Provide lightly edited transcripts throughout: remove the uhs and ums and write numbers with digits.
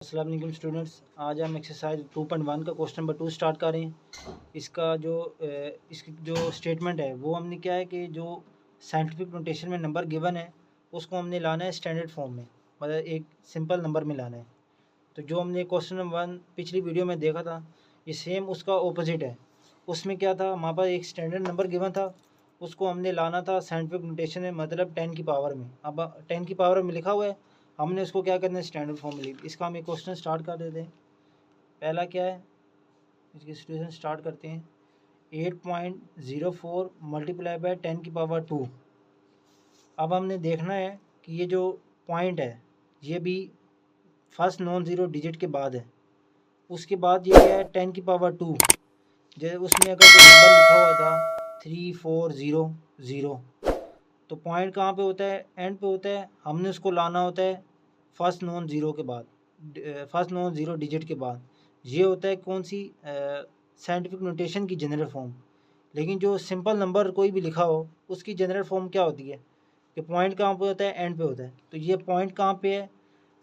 अस्सलाम वालेकुम स्टूडेंट्स, आज हम एक्सरसाइज 2.1 का क्वेश्चन नंबर 2 स्टार्ट कर रहे हैं। इसका इसकी जो स्टेटमेंट है वो हमने क्या है कि जो साइंटिफिक नोटेशन में नंबर गिवन है उसको हमने लाना है स्टैंडर्ड फॉर्म में, मतलब एक सिंपल नंबर में लाना है। तो जो हमने क्वेश्चन नंबर 1 पिछली वीडियो में देखा था ये सेम उसका ओपोजिट है। उसमें क्या था, हमारे पास एक स्टैंडर्ड नंबर गिवन था, उसको हमने लाना था साइंटिफिक नोटेशन में, मतलब 10 की पावर में। अब 10 की पावर में लिखा हुआ है, हमने उसको क्या करना है स्टैंडर्ड फॉर्म में लिख। इसका हम एक क्वेश्चन स्टार्ट कर देते हैं। पहला क्या है, इसकी सिचुएशन स्टार्ट करते हैं। 8.04 मल्टीप्लाई बाय 10 की पावर 2। अब हमने देखना है कि ये जो पॉइंट है ये भी फर्स्ट नॉन ज़ीरो डिजिट के बाद है। उसके बाद ये क्या है 10 की पावर 2, जैसे उसमें अगर कोई नंबर लिखा हुआ था 3400, तो पॉइंट कहाँ पे होता है, एंड पे होता है। हमने उसको लाना होता है फर्स्ट नॉन ज़ीरो के बाद, फर्स्ट नॉन ज़ीरो डिजिट के बाद। ये होता है कौन सी साइंटिफिक नोटेशन की जनरल फॉर्म। लेकिन जो सिंपल नंबर कोई भी लिखा हो उसकी जनरल फॉर्म क्या होती है कि पॉइंट कहाँ पे होता है, एंड पे होता है। तो ये पॉइंट कहाँ पे है,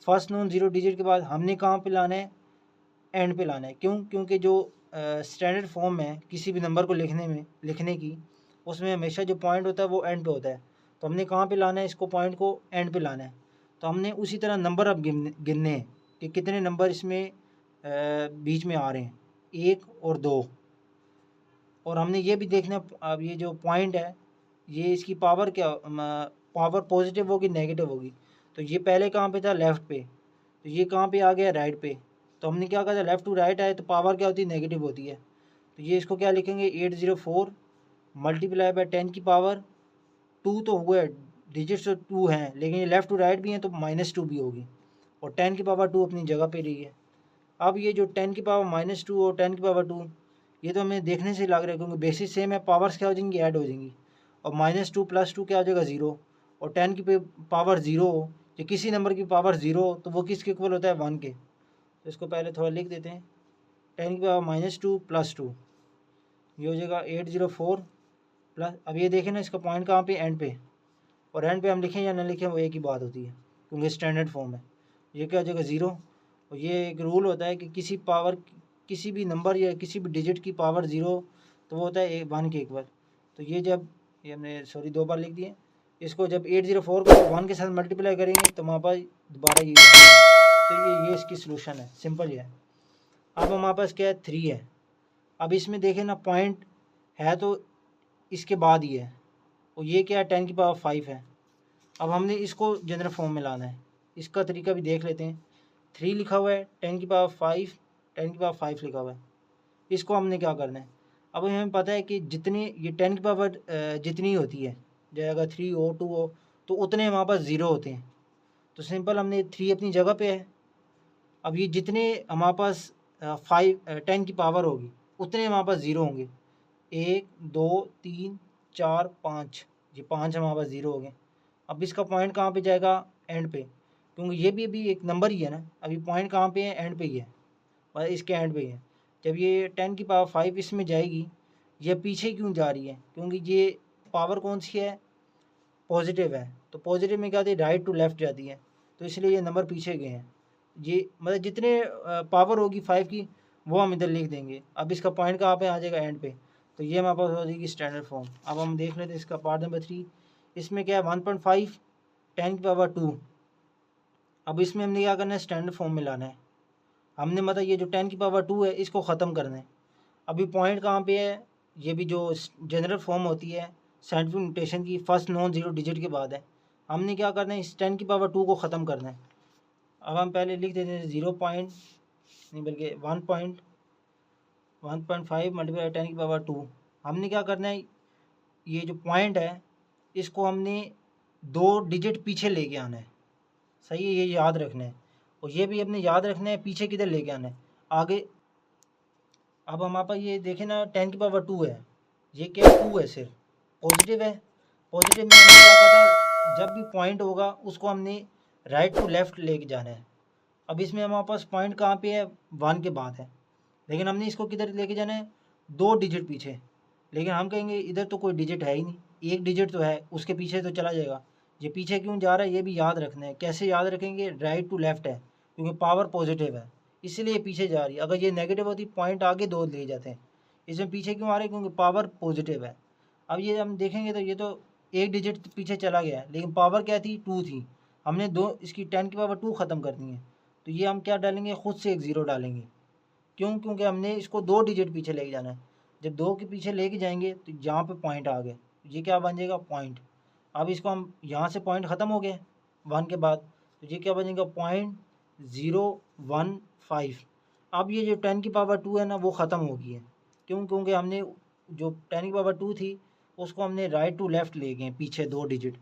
फर्स्ट नॉन ज़ीरो डिजिट के बाद। हमने कहाँ पे लाना है, एंड पे लाना है। क्यों? क्योंकि जो स्टैंडर्ड फॉर्म है किसी भी नंबर को लिखने की, उसमें हमेशा जो पॉइंट होता है वो एंड पे होता है। तो हमने कहाँ पे लाना है, इसको पॉइंट को एंड पे लाना है। तो हमने उसी तरह नंबर अब गिनने हैं कि कितने नंबर इसमें बीच में आ रहे हैं, 1 और 2। और हमने ये भी देखना, अब ये जो पॉइंट है ये इसकी पावर क्या, पावर पॉजिटिव होगी नेगेटिव होगी। तो ये पहले कहाँ पे था, लेफ़्ट पे, तो ये कहाँ पे आ गया, राइट पे। तो हमने क्या कहा था, लेफ़्ट टू राइट आए तो पावर क्या होती है, नेगेटिव होती है। तो ये इसको क्या लिखेंगे, 804 मल्टीप्लाई बाय 10 की पावर 2। तो हुआ है, डिजिट्स तो 2 हैं, लेकिन ये लेफ़्ट टू राइट भी हैं तो -2 भी होगी, और 10 की पावर 2 अपनी जगह पे रही है। अब ये जो 10 की पावर -2 और 10 की पावर 2, ये तो हमें देखने से लग रहा है क्योंकि बेसिस सेम है, पावर्स क्या हो जाएंगी, ऐड हो जाएंगी। और -2 + 2 क्या हो जाएगा, 0। और 10 की पावर 0 हो, जो किसी नंबर की पावर 0 हो तो वो किसके इक्वल होता है, 1 के। तो इसको पहले थोड़ा लिख देते हैं। 10 की पावर -2 + 2, ये हो जाएगा 804 प्लस। अब ये देखें ना, इसका पॉइंट कहाँ पे, एंड पे। और एंड पे हम लिखें या ना लिखें वो एक ही बात होती है क्योंकि स्टैंडर्ड फॉर्म है। ये क्या हो जाएगा, 0। और ये एक रूल होता है कि किसी भी नंबर या किसी भी डिजिट की पावर 0 तो वो होता है 1 के इक्वल। तो ये हमने 2 बार लिख दिए। इसको जब 804 को 1 के साथ मल्टीप्लाई करेंगे तो हमारे पास दोबारा ये तो ये इसकी सोल्यूशन है, सिंपल ही है। अब हमारे पास क्या है, 3 है। अब इसमें देखें ना, पॉइंट है तो इसके बाद ही है, और ये क्या है, 10 की पावर 5 है। अब हमने इसको जनरल फॉर्म में लाना है। इसका तरीका भी देख लेते हैं। 3 लिखा हुआ है, 10 की पावर 5, 10 की पावर 5 लिखा हुआ है। इसको हमने क्या करना है, अब हमें पता है कि जितनी ये 10 की पावर जितनी होती है, जैसे अगर 3 हो 2 हो तो उतने हमारे पास 0 होते हैं। तो सिंपल, हमने 3 अपनी जगह पे है। अब ये जितने हमारे पास 10 की पावर होगी उतने हमारे पास 0 होंगे। 1 2 3 4 5, ये 5 हमारे पास 0 हो गए। अब इसका पॉइंट कहाँ पे जाएगा, एंड पे, क्योंकि ये भी अभी एक नंबर ही है ना। अभी पॉइंट कहाँ पे है, एंड पे ही है, और इसके एंड पे ही है। जब ये 10 की पावर 5 इसमें जाएगी, ये पीछे क्यों जा रही है, क्योंकि ये पावर कौन सी है, पॉजिटिव है। तो पॉजिटिव में क्या होती है, राइट टू लेफ़्ट जाती है, तो इसलिए ये नंबर पीछे गए हैं। ये मतलब जितने पावर होगी 5 की वो हम इधर लिख देंगे। अब इसका पॉइंट कहाँ पे आ जाएगा, एंड पे। तो ये हमारे पास हो जाएगी स्टैंडर्ड फॉर्म। अब हम देख लेते हैं इसका पार्ट नंबर 3। इसमें क्या है, 1.5 10 की पावर 2। अब इसमें हमने क्या करना है, स्टैंडर्ड फॉर्म में लाना है। हमने मतलब ये जो 10 की पावर 2 है इसको ख़त्म करना है। अभी पॉइंट कहाँ पे है, ये भी जो जनरल फॉर्म होती है साइंटिफिक नोटेशन की, फर्स्ट नॉन ज़ीरो डिजिट के बाद है। हमने क्या करना है, इस 10 की पावर 2 को ख़त्म करना है। अब हम पहले लिख देते हैं 0 पॉइंट नहीं बल्कि 1.5 मल्टीप्लाई 10 की पावर 2। हमने क्या करना है, ये जो पॉइंट है इसको हमने 2 डिजिट पीछे लेके आना है। सही है, ये याद रखना है। और ये भी अपने याद रखना है पीछे किधर लेके आना है, आगे। अब हमारे पास ये देखें ना, 10 की पावर 2 है, ये क्या 2 है, सिर्फ पॉजिटिव है। पॉजिटिव में हमने क्या कहा था, जब भी पॉइंट होगा उसको हमने राइट टू लेफ़्ट लेके जाना है। अब इसमें हमारे पास पॉइंट कहाँ पे है, 1 के बाद है, लेकिन हमने इसको किधर लेके जाना है, 2 डिजिट पीछे। लेकिन हम कहेंगे इधर तो कोई डिजिट है ही नहीं, एक डिजिट तो है, उसके पीछे तो चला जाएगा। ये पीछे क्यों जा रहा है ये भी याद रखना है। कैसे याद रखेंगे, राइट टू लेफ़्ट है, क्योंकि पावर पॉजिटिव है इसलिए पीछे जा रही है। अगर ये नेगेटिव होती पॉइंट आगे 2 ले जाते हैं। इसमें पीछे क्यों आ रहे हैं? क्योंकि पावर पॉजिटिव है। अब ये हम देखेंगे तो ये तो एक डिजिट पीछे चला गया है, लेकिन पावर क्या थी? 2 थी। हमने दो इसकी 10 की पावर 2 ख़त्म करनी है, तो ये हम क्या डालेंगे? खुद से एक ज़ीरो डालेंगे। क्यों? क्योंकि हमने इसको 2 डिजिट पीछे लेके जाना है। जब 2 के पीछे लेके जाएंगे तो यहाँ पे पॉइंट आ गए, ये क्या बन जाएगा? पॉइंट। अब इसको हम यहाँ से पॉइंट ख़त्म हो गए 1 के बाद, तो ये क्या बनेगा? 0.015। अब ये जो 10 की पावर 2 है ना, वो ख़त्म हो गई है। क्यों? क्योंकि हमने जो 10 की पावर 2 थी उसको हमने राइट टू लेफ़्ट ले गए पीछे 2 डिजिट,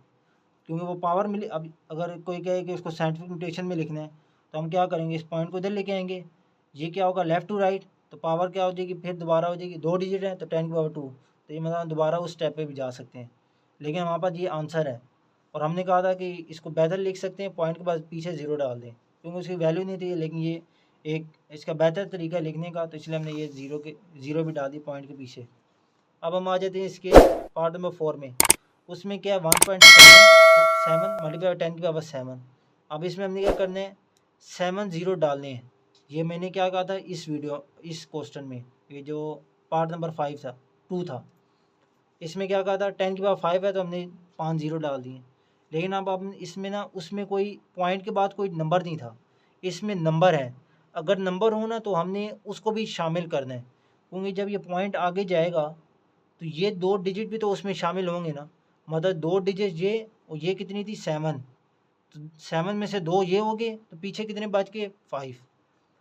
क्योंकि वो पावर मिली। अब अगर कोई कहे कि उसको साइंटिफिक नोटेशन में लिखना है तो हम क्या करेंगे? इस पॉइंट को इधर लेके आएंगे, ये क्या होगा? लेफ़्ट टू राइट, तो पावर क्या हो जाएगी? फिर दोबारा हो जाएगी, 2 डिजिट है तो 10 की पावर 2, तो ये मतलब दोबारा उस स्टेप पे भी जा सकते हैं। लेकिन हमारे पास ये आंसर है, और हमने कहा था कि इसको बेहतर लिख सकते हैं, पॉइंट के बाद पीछे ज़ीरो डाल दें, क्योंकि उसकी वैल्यू नहीं थी। लेकिन ये एक इसका बेहतर तरीका लिखने का, तो इसलिए हमने ये ज़ीरो भी डाल दी पॉइंट के पीछे। अब हम आ जाते हैं इसके पार्ट नंबर 4 में। उसमें क्या है? 1.7 मल्टीप्लाई 10 की पावर 7। अब इसमें हमने क्या करना है? 7 ज़ीरो डालने हैं। ये मैंने क्या कहा था इस क्वेश्चन में, ये जो पार्ट नंबर 5 था 2 था, इसमें क्या कहा था? 10 की पावर 5 है तो हमने 5 ज़ीरो डाल दिए। लेकिन अब इसमें ना, उसमें कोई पॉइंट के बाद कोई नंबर नहीं था, इसमें नंबर है। अगर नंबर हो ना तो हमने उसको भी शामिल करना है, क्योंकि जब ये पॉइंट आगे जाएगा तो ये 2 डिजिट भी तो उसमें शामिल होंगे ना। मतलब 2 डिजिट ये, और ये कितनी थी? 7, तो 7 में से 2 ये हो गए, तो पीछे कितने बच गए? 5।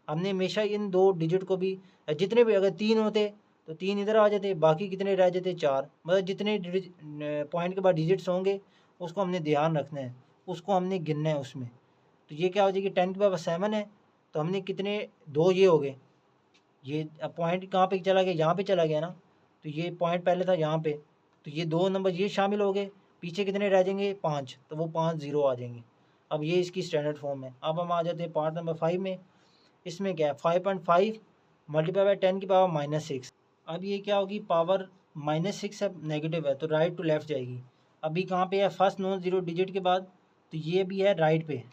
हमने हमेशा इन 2 डिजिट को भी, जितने भी, अगर 3 होते तो 3 इधर आ जाते, बाकी कितने रह जाते? 4। मतलब जितने पॉइंट के बाद डिजिट्स होंगे उसको हमने ध्यान रखना है, उसको हमने गिनना है उसमें। तो ये क्या हो जाएगी? 10 की पावर 7 है, तो हमने कितने? 2 ये हो गए। ये पॉइंट कहाँ पे चला गया? यहाँ पे चला गया ना, तो ये पॉइंट पहले था यहाँ पे, तो ये 2 नंबर ये शामिल हो गए। पीछे कितने रह जाएंगे? 5, तो वो 5 ज़ीरो आ जाएंगे। अब ये इसकी स्टैंडर्ड फॉर्म है। अब हम आ जाते हैं पार्ट नंबर 5 में। इसमें क्या है? 5.5 मल्टीप्लाई बाई 10 की पावर -6। अब ये क्या होगी? पावर -6 है, नेगेटिव है, तो राइट टू लेफ़्ट जाएगी। अभी कहाँ पे है? फर्स्ट नॉन ज़ीरो डिजिट के बाद, तो ये भी है राइट पे।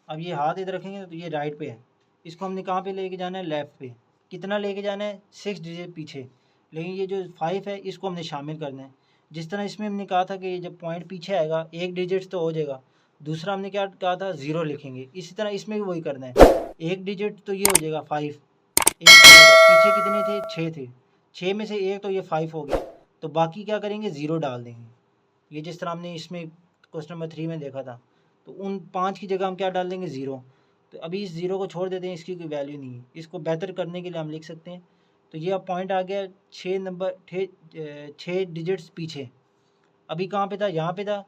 अब ये हाथ इधर रखेंगे तो ये राइट पे है, इसको हमने कहाँ पे लेके जाना है? लेफ़्ट पे। कितना लेके जाना है? 6 डिजिट पीछे। लेकिन ये जो 5 है इसको हमने शामिल करना है। जिस तरह इसमें हमने कहा था कि जब पॉइंट पीछे आएगा एक डिजिट तो हो जाएगा, दूसरा हमने क्या कहा था? ज़ीरो लिखेंगे। इसी तरह इसमें भी वही करना है। एक डिजिट तो ये हो जाएगा 5, एक चला गया, पीछे कितने थे? 6 थे, 6 में से एक तो ये 5 हो गया, तो बाकी क्या करेंगे? ज़ीरो डाल देंगे। ये जिस तरह हमने इसमें क्वेश्चन नंबर 3 में देखा था, तो उन 5 की जगह हम क्या डाल देंगे? ज़ीरो। तो अभी इस ज़ीरो को छोड़ देते हैं, इसकी कोई वैल्यू नहीं है। इसको बेहतर करने के लिए हम लिख सकते हैं, तो ये अब पॉइंट आ गया 6 डिजिट्स पीछे। अभी कहाँ पे था? यहाँ पे था,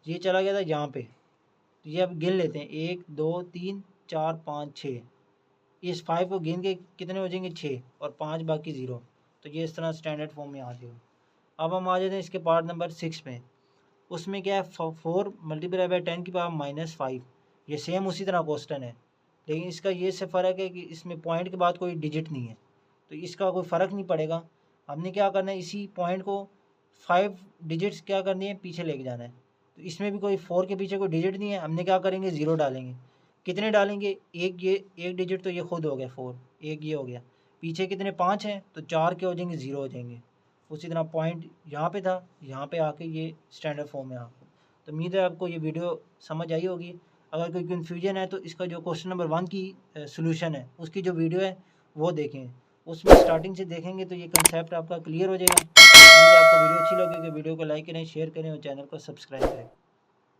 ये चला गया था यहाँ पे। तो ये अब गिन लेते हैं, 1 2 3 4 5 6। इस 5 को गिन के कितने हो जाएंगे? 6, और 5 बाकी ज़ीरो। तो ये इस तरह स्टैंडर्ड फॉर्म में आ जाएगा। अब हम आ जाते हैं इसके पार्ट नंबर 6 में। उसमें क्या है? 4 मल्टीप्लाई बाई 10 की पावर -5। ये सेम उसी तरह क्वेश्चन है, लेकिन इसका ये से फ़र्क है कि इसमें पॉइंट के बाद कोई डिजिट नहीं है, तो इसका कोई फ़र्क नहीं पड़ेगा। हमने क्या करना है? इसी पॉइंट को 5 डिजिट्स क्या करनी है? पीछे लेके जाना है। तो इसमें भी कोई 4 के पीछे कोई डिजिट नहीं है, हमने क्या करेंगे? ज़ीरो डालेंगे। कितने डालेंगे? एक, ये एक डिजिट तो ये खुद हो गया 4, एक ये हो गया। पीछे कितने? 5 हैं, तो 4 के हो जाएंगे? ज़ीरो हो जाएंगे। उसी तरह पॉइंट यहाँ पे था, यहाँ पे आके ये स्टैंडर्ड फॉर्म में आपको। तो उम्मीद है आपको ये वीडियो समझ आई होगी। अगर कोई कन्फ्यूजन है तो इसका जो क्वेश्चन नंबर 1 की सॉल्यूशन है उसकी जो वीडियो है वो देखें, उसमें स्टार्टिंग से देखेंगे तो ये कंसेप्ट आपका क्लियर हो जाएगा। उम्मीद है आपको वीडियो अच्छी लगेगी। वीडियो को लाइक करें, शेयर करें और चैनल को सब्सक्राइब करें।